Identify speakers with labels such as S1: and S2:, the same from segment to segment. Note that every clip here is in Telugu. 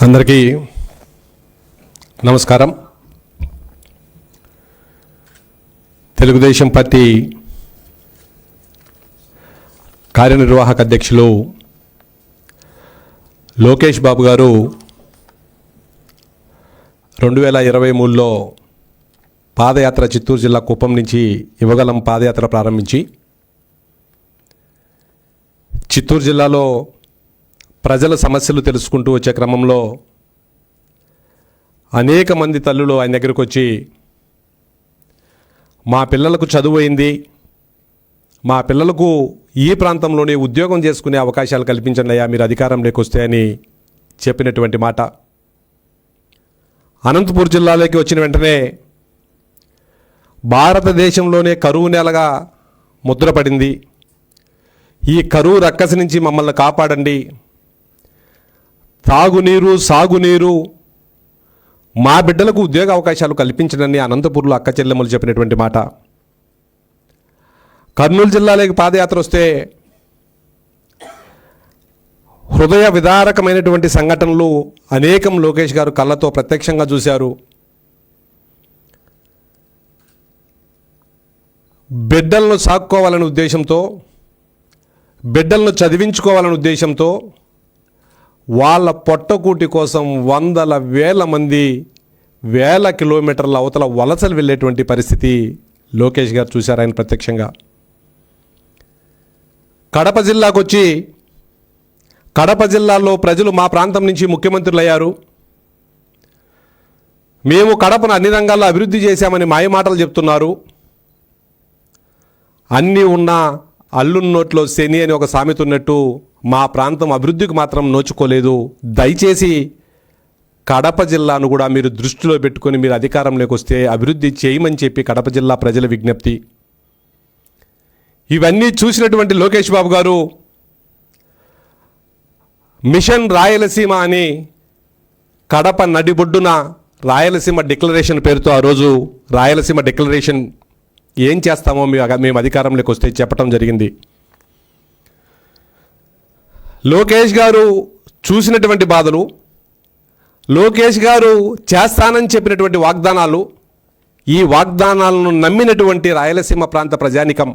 S1: అందరికీ నమస్కారం. తెలుగుదేశం పార్టీ కార్యనిర్వాహక అధ్యక్షులు లోకేష్ బాబు గారు 2023లో పాదయాత్ర చిత్తూరు జిల్లా కుప్పం నుంచి యువగలం పాదయాత్ర ప్రారంభించి చిత్తూరు జిల్లాలో ప్రజల సమస్యలు తెలుసుకుంటూ వచ్చే క్రమంలో అనేక మంది తల్లులు ఆయన దగ్గరకు వచ్చి మా పిల్లలకు చదువు అయింది, మా పిల్లలకు ఈ ప్రాంతంలోనే ఉద్యోగం చేసుకునే అవకాశాలు కల్పించండి అయ్యా మీరు అధికారంలోకి వస్తే అని చెప్పినటువంటి మాట. అనంతపూర్ జిల్లాలోకి వచ్చిన వెంటనే భారతదేశంలోనే కరువు నెలగా ముద్రపడింది. ఈ కరువు రక్కసి నుంచి మమ్మల్ని కాపాడండి, తాగునీరు సాగునీరు మా బిడ్డలకు ఉద్యోగ అవకాశాలు కల్పించడని అనంతపూర్లో అక్క చెల్లెమ్మలు చెప్పినటువంటి మాట. కర్నూలు జిల్లాలోకి పాదయాత్ర వస్తే హృదయ విదారకమైనటువంటి సంఘటనలు అనేకం లోకేష్ గారు కళ్ళతో ప్రత్యక్షంగా చూశారు. బిడ్డలను సాక్కోవాలనే ఉద్దేశంతో, బిడ్డలను చదివించుకోవాలనే ఉద్దేశంతో వాళ్ళ పొట్టకూటి కోసం వందల వేల మంది వేల కిలోమీటర్ల అవతల వలసలు వెళ్ళేటువంటి పరిస్థితి లోకేష్ గారు చూశారు ఆయన ప్రత్యక్షంగా. కడప జిల్లాకు వచ్చి కడప జిల్లాలో ప్రజలు మా ప్రాంతం నుంచి ముఖ్యమంత్రులు అయ్యారు, మేము కడపను అన్ని రంగాల్లో అభివృద్ధి చేశామని మాయమాటలు చెప్తున్నారు, అన్నీ ఉన్న అల్లున్నోట్లో శని అని ఒక సామెత ఉన్నట్టు మా ప్రాంతం అభివృద్ధికి మాత్రం నోచుకోలేదు, దయచేసి కడప జిల్లాను కూడా మీరు దృష్టిలో పెట్టుకొని మీరు అధికారంలోకి వస్తే అభివృద్ధి చేయమని చెప్పి కడప జిల్లా ప్రజల విజ్ఞప్తి. ఇవన్నీ చూసినటువంటి లోకేష్ బాబు గారు మిషన్ రాయలసీమ అని కడప నడిబొడ్డున రాయలసీమ డిక్లరేషన్ పేరుతో ఆ రోజు రాయలసీమ డిక్లరేషన్ ఏం చేస్తామో మేము అధికారంలోకి వస్తే చెప్పడం జరిగింది. లోకేష్ గారు చూసినటువంటి బాధలు, లోకేష్ గారు చేస్తానని చెప్పినటువంటి వాగ్దానాలు, ఈ వాగ్దానాలను నమ్మినటువంటి రాయలసీమ ప్రాంత ప్రజానికం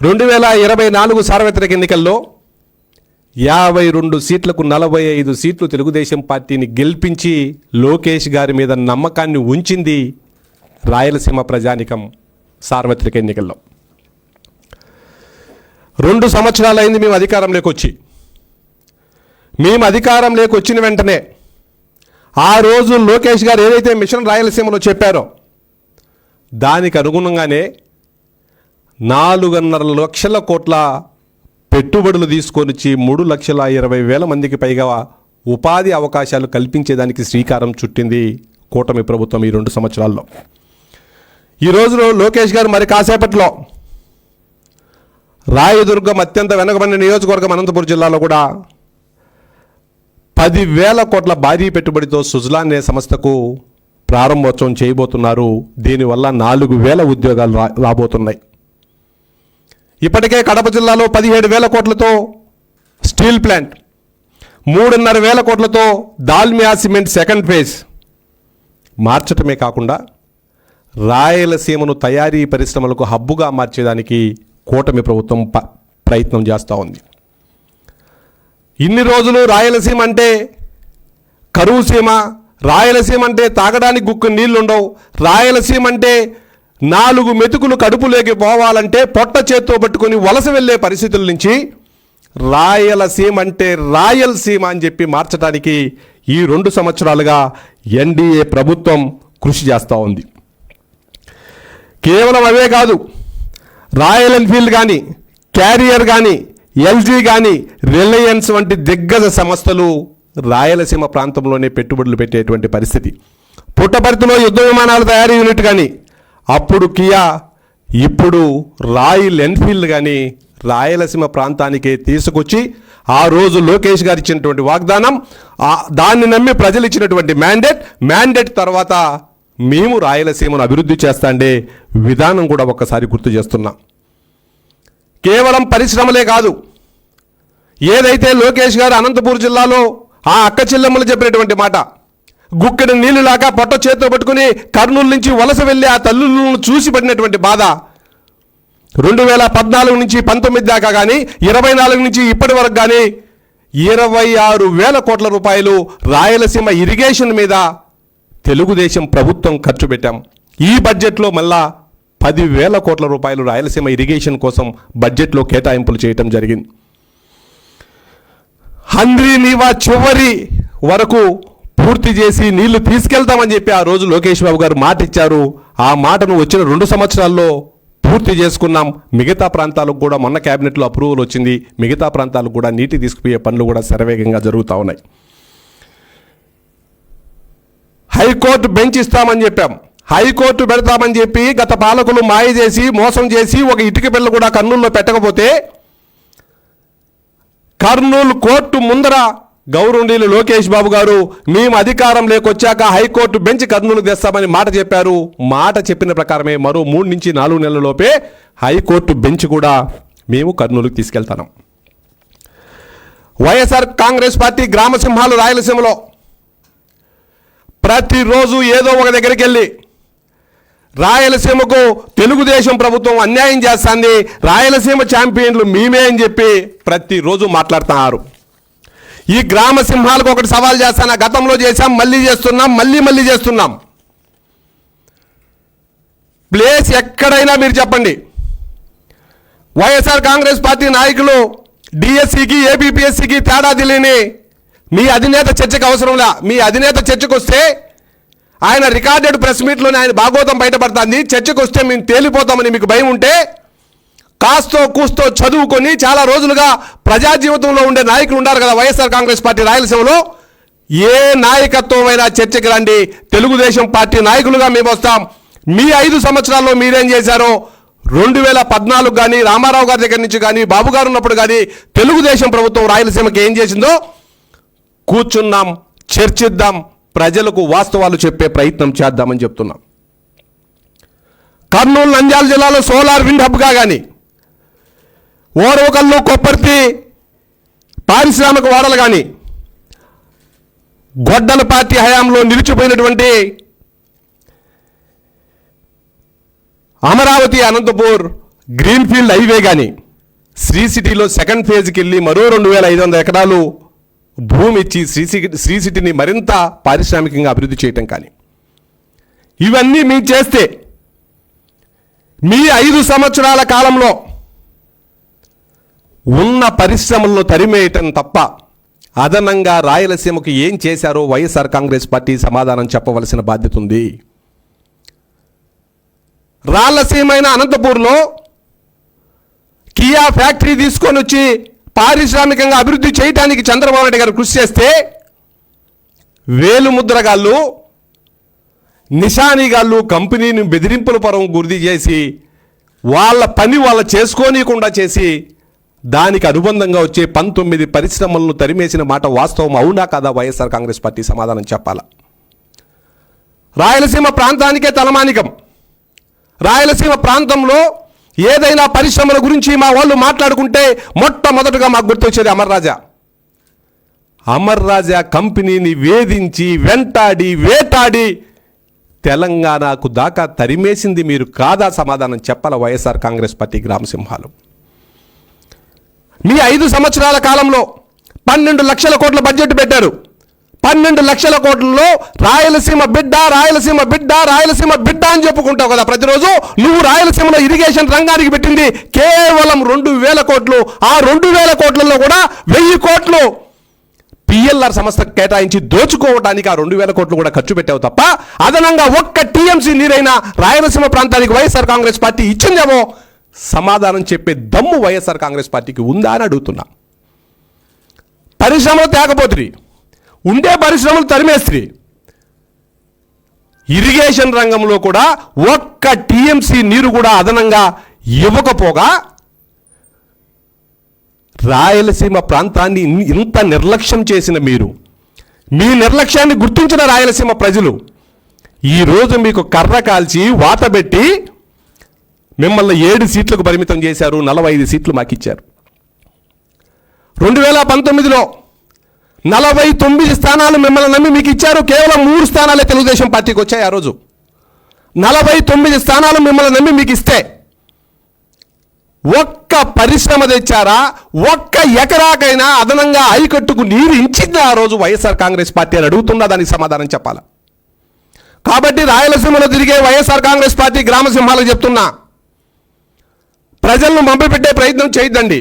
S1: 2024 సార్వత్రిక ఎన్నికల్లో 52 సీట్లకు 45 సీట్లు తెలుగుదేశం పార్టీని గెలిపించి లోకేష్ గారి మీద నమ్మకాన్ని ఉంచింది రాయలసీమ ప్రజానికం. సార్వత్రిక ఎన్నికల్లో 2 సంవత్సరాలైంది మేము అధికారంలోకి వచ్చి. మేము అధికారంలోకి వచ్చిన వెంటనే ఆ రోజు లోకేష్ గారు ఏదైతే మిషన్ రాయలసీమలో చెప్పారో దానికి అనుగుణంగానే 4.5 లక్షల కోట్ల పెట్టుబడులు తీసుకొని వచ్చి 3,20,000 మందికి పైగా ఉపాధి అవకాశాలు కల్పించేదానికి శ్రీకారం చుట్టింది కూటమి ప్రభుత్వం ఈ 2 సంవత్సరాల్లో. ఈ రోజులో లోకేష్ గారు మరి కాసేపట్లో రాయదుర్గం అత్యంత వెనుకబడిన నియోజకవర్గం అనంతపురం జిల్లాలో కూడా 10,000 కోట్ల భారీ పెట్టుబడితో సుజలాన్ అనే సంస్థకు ప్రారంభోత్సవం చేయబోతున్నారు. దీనివల్ల 4,000 ఉద్యోగాలు రాబోతున్నాయి. ఇప్పటికే కడప జిల్లాలో 17,000 కోట్లతో స్టీల్ ప్లాంట్, 3,500 కోట్లతో దాల్మియా సిమెంట్ సెకండ్ ఫేజ్ మార్చటమే కాకుండా రాయలసీమను తయారీ పరిశ్రమలకు హబ్బుగా మార్చేదానికి కూటమి ప్రభుత్వం ప్రయత్నం చేస్తూ ఉంది. ఇన్ని రోజులు రాయలసీమ అంటే కరువు సీమ, రాయలసీమ అంటే తాగడానికి గుక్కు నీళ్లుండవు, రాయలసీమ అంటే 4 మెతుకులు కడుపులోకి పోవాలంటే పొట్ట చేత్తో పట్టుకొని వలస వెళ్ళే పరిస్థితుల నుంచి రాయలసీమ అంటే రాయలసీమ అని చెప్పి మార్చడానికి ఈ 2 సంవత్సరాలుగా ఎన్డీఏ ప్రభుత్వం కృషి చేస్తూ ఉంది. కేవలం అవే కాదు, రాయల్ ఎన్ఫీల్డ్ కానీ, క్యారియర్ కానీ, ఎల్జీ కానీ, రిలయన్స్ వంటి దిగ్గజ సంస్థలు రాయలసీమ ప్రాంతంలోనే పెట్టుబడులు పెట్టేటువంటి పరిస్థితి. పుట్టపర్తిలో యుద్ధ విమానాల తయారీ యూనిట్ కానీ, అప్పుడు కియా, ఇప్పుడు రాయల్ ఎన్ఫీల్డ్ కానీ రాయలసీమ ప్రాంతానికే తీసుకొచ్చి ఆ రోజు లోకేష్ గారు ఇచ్చినటువంటి వాగ్దానం, దాన్ని నమ్మి ప్రజలు ఇచ్చినటువంటి మ్యాండేట్ తర్వాత మేము రాయలసీమను అభివృద్ధి చేస్తాండే విధానం కూడా ఒక్కసారి గుర్తు చేస్తున్నాం. కేవలం పరిశ్రమలే కాదు, ఏదైతే లోకేష్ గారు అనంతపూర్ జిల్లాలో ఆ అక్క చెల్లెమ్మలు చెప్పినటువంటి మాట. గుక్కెడు నీళ్లు లాగా పొట్ట చేతితో పట్టుకుని కర్నూలు నుంచి వలస వెళ్ళి ఆ తల్లులను చూసి పడినటువంటి బాధ 2014 నుంచి 19 దాకా కానీ 24 నుంచి ఇప్పటి వరకు కానీ 26,000 కోట్ల రూపాయలు రాయలసీమ ఇరిగేషన్ మీద తెలుగుదేశం ప్రభుత్వం ఖర్చు పెట్టాం. ఈ బడ్జెట్లో మళ్ళా 10,000 కోట్ల రూపాయలు రాయలసీమ ఇరిగేషన్ కోసం బడ్జెట్లో కేటాయింపులు చేయటం జరిగింది. హంద్రీ నీవా చివరి వరకు పూర్తి చేసి నీళ్లు తీసుకెళ్తామని చెప్పి ఆ రోజు లోకేష్ బాబు గారు మాట ఇచ్చారు. ఆ మాటను వచ్చిన 2 సంవత్సరాల్లో పూర్తి చేసుకున్నాం. మిగతా ప్రాంతాలకు కూడా మొన్న క్యాబినెట్లో అప్రూవల్ వచ్చింది. మిగతా ప్రాంతాలకు కూడా నీటి తీసుకుపోయే పనులు కూడా శరవేగంగా జరుగుతూ ఉన్నాయి. హైకోర్టు బెంచ్ ఇస్తామని చెప్పాం. హైకోర్టు పెడతామని చెప్పి గత పాలకులు మాయ చేసి మోసం చేసి ఒక ఇటుక పిల్ల కూడా కర్నూలులో పెట్టకపోతే కర్నూలు కోర్టు ముందర గౌరవనీయులు లోకేష్ బాబు గారు మేము అధికారం లేకొచ్చాక హైకోర్టు బెంచ్ కర్నూలు తెస్తామని మాట చెప్పారు. మాట చెప్పిన ప్రకారమే మరో 3 నుంచి 4 నెలలలోపే హైకోర్టు బెంచ్ కూడా మేము కర్నూలుకి తీసుకెళ్తాం. వైఎస్ఆర్ కాంగ్రెస్ పార్టీ గ్రామ సింహాలు రాయలసీమలో ప్రతిరోజు ఏదో ఒక దగ్గరికి వెళ్ళి రాయలసీమకు తెలుగుదేశం ప్రభుత్వం అన్యాయం చేస్తుంది, రాయలసీమ ఛాంపియన్లు మేమే అని చెప్పి ప్రతిరోజు మాట్లాడుతున్నారు. ఈ గ్రామ సింహాలకు ఒకటి సవాల్ చేస్తాను. గతంలో చేశాం, మళ్ళీ చేస్తున్నాం, మళ్ళీ చేస్తున్నాం. ప్లేస్ ఎక్కడైనా మీరు చెప్పండి. వైఎస్ఆర్ కాంగ్రెస్ పార్టీ నాయకులు డిఎస్సికి ఏబిపిఎస్సికి తేడా తెలియని మీ అధినేత చర్చకు అవసరంలా. మీ అధినేత చర్చకు వస్తే ఆయన రికార్డెడ్ ప్రెస్ మీట్లోనే ఆయన భాగవతం బయటపడుతుంది. చర్చకు వస్తే మేము తేలిపోతామని మీకు భయం ఉంటే కాస్తో కూస్తో చదువుకొని చాలా రోజులుగా ప్రజా జీవితంలో ఉండే నాయకులు ఉన్నారు కదా వైఎస్ఆర్ కాంగ్రెస్ పార్టీ రాయలసీమలో. ఏ నాయకత్వమైనా చర్చకి రండి, తెలుగుదేశం పార్టీ నాయకులుగా మేము వస్తాం. మీ 5 సంవత్సరాల్లో మీరేం చేశారో 2014 కానీ రామారావు గారి దగ్గర నుంచి కానీ బాబు గారు ఉన్నప్పుడు కానీ తెలుగుదేశం ప్రభుత్వం రాయలసీమకి ఏం చేసిందో కూర్చున్నాం, చర్చిద్దాం, ప్రజలకు వాస్తవాలు చెప్పే ప్రయత్నం చేద్దామని చెప్తున్నాం. కర్నూలు నంద్యాల జిల్లాలో సోలార్ విండ్ హబ్గా కానీ ఓరవకల్లు కొప్పర్తి పారిశ్రామిక వాడలు కానీ గొడ్డల పార్టీ హయాంలో నిలిచిపోయినటువంటి అమరావతి అనంతపూర్ గ్రీన్ఫీల్డ్ హైవే కానీ శ్రీ సిటీలో సెకండ్ ఫేజ్కి వెళ్ళి మరో 2,500 ఎకరాలు భూమి ఇచ్చి శ్రీ సిటీని మరింత పారిశ్రామికంగా అభివృద్ధి చేయటం కానీ ఇవన్నీ మీరు చేస్తే మీ 5 సంవత్సరాల కాలంలో ఉన్న పరిశ్రమలను తరిమేయటం తప్ప అదనంగా రాయలసీమకు ఏం చేశారో వైఎస్ఆర్ కాంగ్రెస్ పార్టీ సమాధానం చెప్పవలసిన బాధ్యత ఉంది. రాయలసీమైన అనంతపూర్లో కియా ఫ్యాక్టరీ తీసుకొని వచ్చి పారిశ్రామికంగా అభివృద్ధి చేయడానికి చంద్రబాబు నాయుడు గారు కృషి చేస్తే వేలుముద్రగాళ్ళు నిషానీగాళ్ళు కంపెనీని బెదిరింపుల పరం గుర్తి చేసి వాళ్ళ పని వాళ్ళ చేసుకోనీయకుండా చేసి దానికి అనుబంధంగా వచ్చే 19 పరిశ్రమలను తరిమేసిన మాట వాస్తవం అవునా కాదా వైఎస్ఆర్ కాంగ్రెస్ పార్టీ సమాధానం చెప్పాలా. రాయలసీమ ప్రాంతానికే తలమానికం. రాయలసీమ ప్రాంతంలో ఏదైనా పరిశ్రమల గురించి మా వాళ్ళు మాట్లాడుకుంటే మొట్టమొదటగా మాకు గుర్తొచ్చేది అమర్ రాజా కంపెనీని వేధించి వెంటాడి వేటాడి తెలంగాణకు దాకా తరిమేసింది మీరు కాదా సమాధానం చెప్పాల వైఎస్ఆర్ కాంగ్రెస్ పార్టీ గ్రామసింహాలు. మీ 5 సంవత్సరాల కాలంలో 12 లక్షల కోట్ల బడ్జెట్ పెట్టారు. 12 లక్షల కోట్లలో రాయలసీమ బిడ్డ రాయలసీమ బిడ్డ రాయలసీమ బిడ్డ అని చెప్పుకుంటావు కదా ప్రతిరోజు. నువ్వు రాయలసీమలో ఇరిగేషన్ రంగానికి పెట్టింది కేవలం 2,000 కోట్లు. ఆ 2,000 కోట్లలో కూడా 1,000 కోట్లు పిఎల్ఆర్ సంస్థకు కేటాయించి దోచుకోవడానికి ఆ 2,000 కోట్లు కూడా ఖర్చు పెట్టావు తప్ప అదనంగా ఒక్క టీఎంసీ నీరైనా రాయలసీమ ప్రాంతానికి వైఎస్ఆర్ కాంగ్రెస్ పార్టీ ఇచ్చిందేమో సమాధానం చెప్పే దమ్ము వైఎస్ఆర్ కాంగ్రెస్ పార్టీకి ఉందా అని అడుగుతున్నా. పరిశ్రమలు తేకపోతుంది, ఉండే పరిశ్రమలు తరిమేస్తుంది. ఇరిగేషన్ రంగంలో కూడా ఒక్క టీఎంసీ నీరు కూడా అదనంగా ఇవ్వకపోగా రాయలసీమ ప్రాంతాన్ని ఇంత నిర్లక్ష్యం చేసిన మీరు, మీ నిర్లక్ష్యాన్ని గుర్తించిన రాయలసీమ ప్రజలు ఈరోజు మీకు కర్ర కాల్చి వాతబెట్టి మిమ్మల్ని 7 సీట్లకు పరిమితం చేశారు. 45 సీట్లు మాకు ఇచ్చారు. 2019లో 49 స్థానాలు మిమ్మల్ని నమ్మి మీకు ఇచ్చారు. కేవలం 3 స్థానాలే తెలుగుదేశం పార్టీకి వచ్చాయి ఆ రోజు. 49 స్థానాలు మిమ్మల్ని నమ్మి మీకు ఇస్తే ఒక్క పరిశ్రమ తెచ్చారా? ఒక్క ఎకరాకైనా అదనంగా ఆయకట్టుకు నీరు ఇచ్చిందా ఆ రోజు వైఎస్ఆర్ కాంగ్రెస్ పార్టీ అని అడుగుతున్నా, దానికి సమాధానం చెప్పాలా. కాబట్టి రాయలసీమలో తిరిగే వైఎస్ఆర్ కాంగ్రెస్ పార్టీ గ్రామ సింహాలకు చెప్తున్నా, ప్రజలను మభ్యపెట్టే ప్రయత్నం చేయొద్దండి.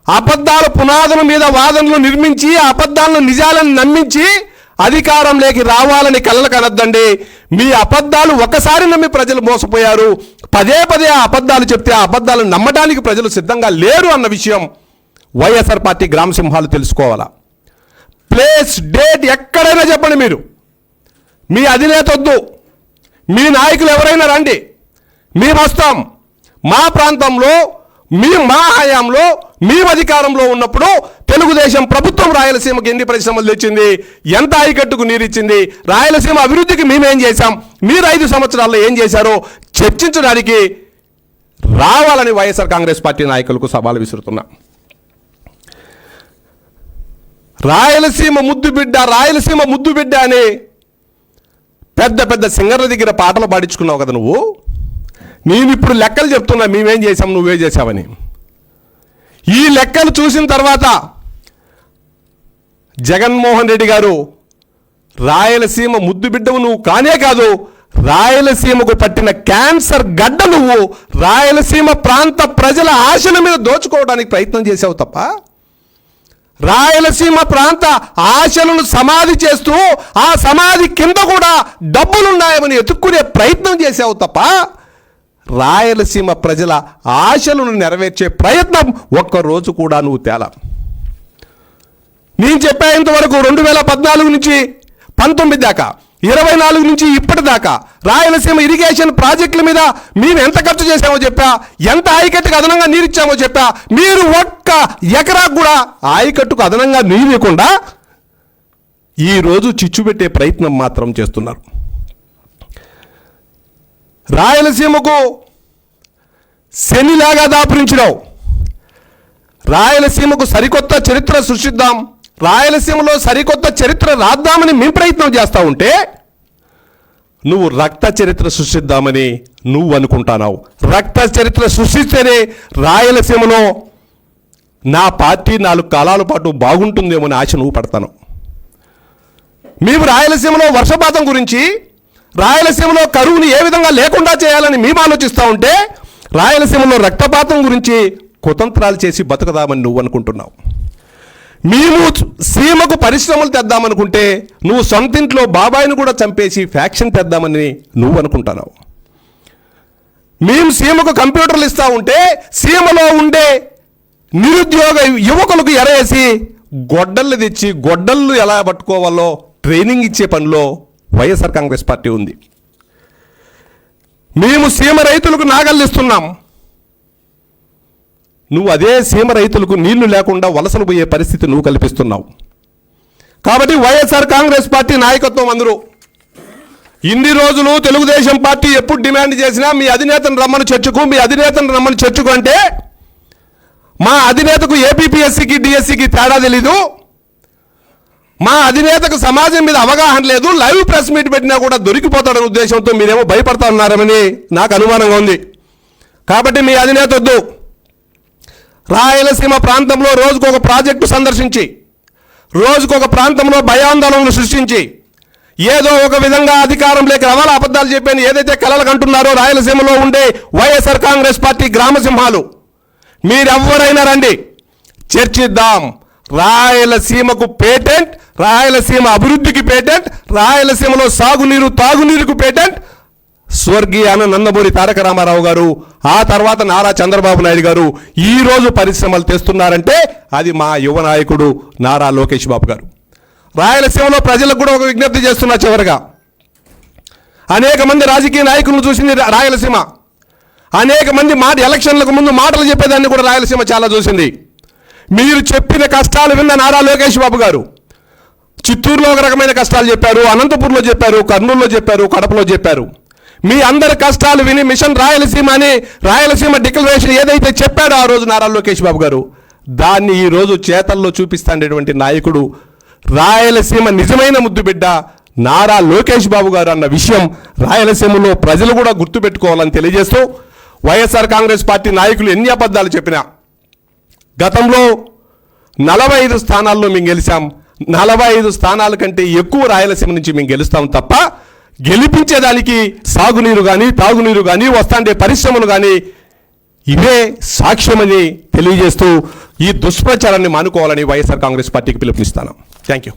S1: అబద్ధాల పునాదుల మీద వాదనలు నిర్మించి అబద్ధాలను నిజాలను నమ్మించి అధికారంలోకి రావాలని కలలు కనొద్దండి. మీ అబద్ధాలు ఒకసారి నమ్మి ప్రజలు మోసపోయారు. పదే పదే ఆ అబద్ధాలు చెప్తే ఆ అబద్ధాలను నమ్మడానికి ప్రజలు సిద్ధంగా లేరు అన్న విషయం వైఎస్ఆర్ పార్టీ గ్రామ సింహాలు తెలుసుకోవాలా. ప్లేస్ డేట్ ఎక్కడైనా చెప్పండి. మీరు మీ అధినేత వద్దు, మీ నాయకులు ఎవరైనా రండి, మేము వస్తాం. మా ప్రాంతంలో మా హయాంలో మేము అధికారంలో ఉన్నప్పుడు తెలుగుదేశం ప్రభుత్వం రాయలసీమకి ఎన్ని పరిశ్రమలు తెచ్చింది, ఎంత ఆయకట్టుకు నీరు ఇచ్చింది, రాయలసీమ అభివృద్ధికి మేమేం చేశాం, మీరు 5 సంవత్సరాల్లో ఏం చేశారో చర్చించడానికి రావాలని వైఎస్ఆర్ కాంగ్రెస్ పార్టీ నాయకులకు సవాలు విసురుతున్నా. రాయలసీమ ముద్దు బిడ్డ అని పెద్ద పెద్ద సింగర్ల దగ్గర పాటలు పాడించుకున్నావు కదా నువ్వు. నేను ఇప్పుడు లెక్కలు చెప్తున్నా, మేమేం చేశాం నువ్వే చేశావని. ఈ లెక్కలు చూసిన తర్వాత జగన్మోహన్ రెడ్డి గారు రాయలసీమ ముద్దు బిడ్డవు నువ్వు కానే కాదు, రాయలసీమకు పట్టిన క్యాన్సర్ గడ్డ నువ్వు. రాయలసీమ ప్రాంత ప్రజల ఆశల మీద దోచుకోవడానికి ప్రయత్నం చేసావు తప్ప, రాయలసీమ ప్రాంత ఆశలను సమాధి చేస్తూ ఆ సమాధి కింద కూడా డబ్బులున్నాయని ఎత్తుక్కునే ప్రయత్నం చేసావు తప్ప, రాయలసీమ ప్రజల ఆశలను నెరవేర్చే ప్రయత్నం ఒక్కరోజు కూడా నువ్వు తేలా. నేను చెప్పేంత వరకు 2014 నుంచి 19 దాకా, 24 నుంచి ఇప్పటిదాకా రాయలసీమ ఇరిగేషన్ ప్రాజెక్టుల మీద మేము ఎంత ఖర్చు చేశామో చెప్పా, ఎంత ఆయకట్టుకు అదనంగా నీరు ఇచ్చామో చెప్పా. మీరు ఒక్క ఎకరాకు కూడా ఆయకట్టుకు అదనంగా నీరు ఇవ్వకుండా ఈరోజు చిచ్చు పెట్టే ప్రయత్నం మాత్రం చేస్తున్నారు. రాయలసీమకు శనిలాగా దాపురించినావు. రాయలసీమకు సరికొత్త చరిత్ర సృష్టిద్దాం, రాయలసీమలో సరికొత్త చరిత్ర రాద్దామని మేము ప్రయత్నం చేస్తూ ఉంటే నువ్వు రక్త చరిత్ర సృష్టిద్దామని నువ్వు అనుకుంటున్నావు. రక్త చరిత్ర సృష్టిస్తేనే రాయలసీమలో నా పార్టీ 4 కాలాల పాటు బాగుంటుందేమో అని ఆశ నువ్వు పడతాను. మేము రాయలసీమలో వర్షపాతం గురించి, రాయలసీమలో కరువుని ఏ విధంగా లేకుండా చేయాలని మేము ఆలోచిస్తూ ఉంటే రాయలసీమలో రక్తపాతం గురించి కుతంత్రాలు చేసి బతుకుదామని నువ్వు అనుకుంటున్నావు. మేము సీమకు పరిశ్రమలు తెద్దామనుకుంటే నువ్వు సొంతింట్లో బాబాయిని కూడా చంపేసి ఫ్యాక్షన్ తెద్దామని నువ్వు అనుకుంటున్నావు. మేము సీమకు కంప్యూటర్లు ఇస్తూ ఉంటే సీమలో ఉండే నిరుద్యోగ యువకులకు ఎరేసి గొడ్డళ్ళు తెచ్చి గొడ్డళ్ళు ఎలా పట్టుకోవాలో ట్రైనింగ్ ఇచ్చే పనిలో వైఎస్ఆర్ కాంగ్రెస్ పార్టీ ఉంది. మేము సీమ రైతులకు నాగళ్ళు ఇస్తున్నాం, నువ్వు అదే సీమ రైతులకు నీళ్లు లేకుండా వలసలు పోయే పరిస్థితి నువ్వు కల్పిస్తున్నావు. కాబట్టి వైఎస్ఆర్ కాంగ్రెస్ పార్టీ నాయకత్వం అందరూ ఇన్ని రోజులు తెలుగుదేశం పార్టీ ఎప్పుడు డిమాండ్ చేసినా మీ అధినేతను రమ్మని చర్చకు అంటే మా అధినేతకు ఏపీపీఎస్సీకి డిఎస్సికి తేడా తెలీదు, మా అధినేతకు సమాజం మీద అవగాహన లేదు, లైవ్ ప్రెస్ మీట్ పెట్టినా కూడా దొరికిపోతాడనే ఉద్దేశంతో మీరేమో భయపడతా ఉన్నారని నాకు అనుమానంగా ఉంది. కాబట్టి మీ అధినేత వద్దు. రాయలసీమ ప్రాంతంలో రోజుకొక ప్రాజెక్టు సందర్శించి, రోజుకొక ప్రాంతంలో భయాందోళనలు సృష్టించి ఏదో ఒక విధంగా అధికారంలోకి రావాల అబద్ధాలు చెప్పాను ఏదైతే కలలకు అంటున్నారో రాయలసీమలో ఉండే వైఎస్ఆర్ కాంగ్రెస్ పార్టీ గ్రామ సింహాలు, మీరెవ్వరైనా రండి, చర్చిద్దాం. రాయలసీమకు పేటెంట్, రాయలసీమ అభివృద్ధికి పేటెంట్, రాయలసీమలో సాగునీరు తాగునీరుకు పేటెంట్ స్వర్గీయ నందమూరి తారక రామారావు గారు, ఆ తర్వాత నారా చంద్రబాబు నాయుడు గారు ఈరోజు పరిశ్రమలు తెస్తున్నారంటే అది మా యువ నాయకుడు నారా లోకేష్ బాబు గారు. రాయలసీమలో ప్రజలకు కూడా ఒక విజ్ఞప్తి చేస్తున్నా. చివరిగా అనేక మంది రాజకీయ నాయకులను చూసింది రాయలసీమ, అనేక మంది ఎలక్షన్లకు ముందు మాటలు చెప్పేదాన్ని కూడా రాయలసీమ చాలా చూసింది. మీరు చెప్పిన కష్టాలు విన్న నారా లోకేష్ బాబు గారు చిత్తూరులో ఒక రకమైన కష్టాలు చెప్పారు, అనంతపూర్లో చెప్పారు, కర్నూలులో చెప్పారు, కడపలో చెప్పారు. మీ అందరి కష్టాలు విని మిషన్ రాయలసీమ అని రాయలసీమ డిక్లరేషన్ ఏదైతే చెప్పాడో ఆ రోజు నారా లోకేష్ బాబు గారు, దాన్ని ఈరోజు చేతల్లో చూపిస్తాండేటువంటి నాయకుడు రాయలసీమ నిజమైన ముద్దుబిడ్డ నారా లోకేష్ బాబు గారు అన్న విషయం రాయలసీమలో ప్రజలు కూడా గుర్తుపెట్టుకోవాలని తెలియజేస్తూ, వైఎస్ఆర్ కాంగ్రెస్ పార్టీ నాయకులు ఎన్ని అబద్ధాలు చెప్పినా గతంలో 45 స్థానాల్లో మేము గెలిచాం, 45 స్థానాల కంటే ఎక్కువ రాయలసీమ నుంచి మేము గెలుస్తాం తప్ప గెలిపించేదానికి సాగునీరు కానీ తాగునీరు కానీ వస్తాండే పరిశ్రమలు కానీ ఇవే సాక్ష్యమని తెలియజేస్తూ ఈ దుష్ప్రచారాన్ని మానుకోవాలని వైఎస్ఆర్ కాంగ్రెస్ పార్టీకి పిలుపునిస్తాను. Thank you.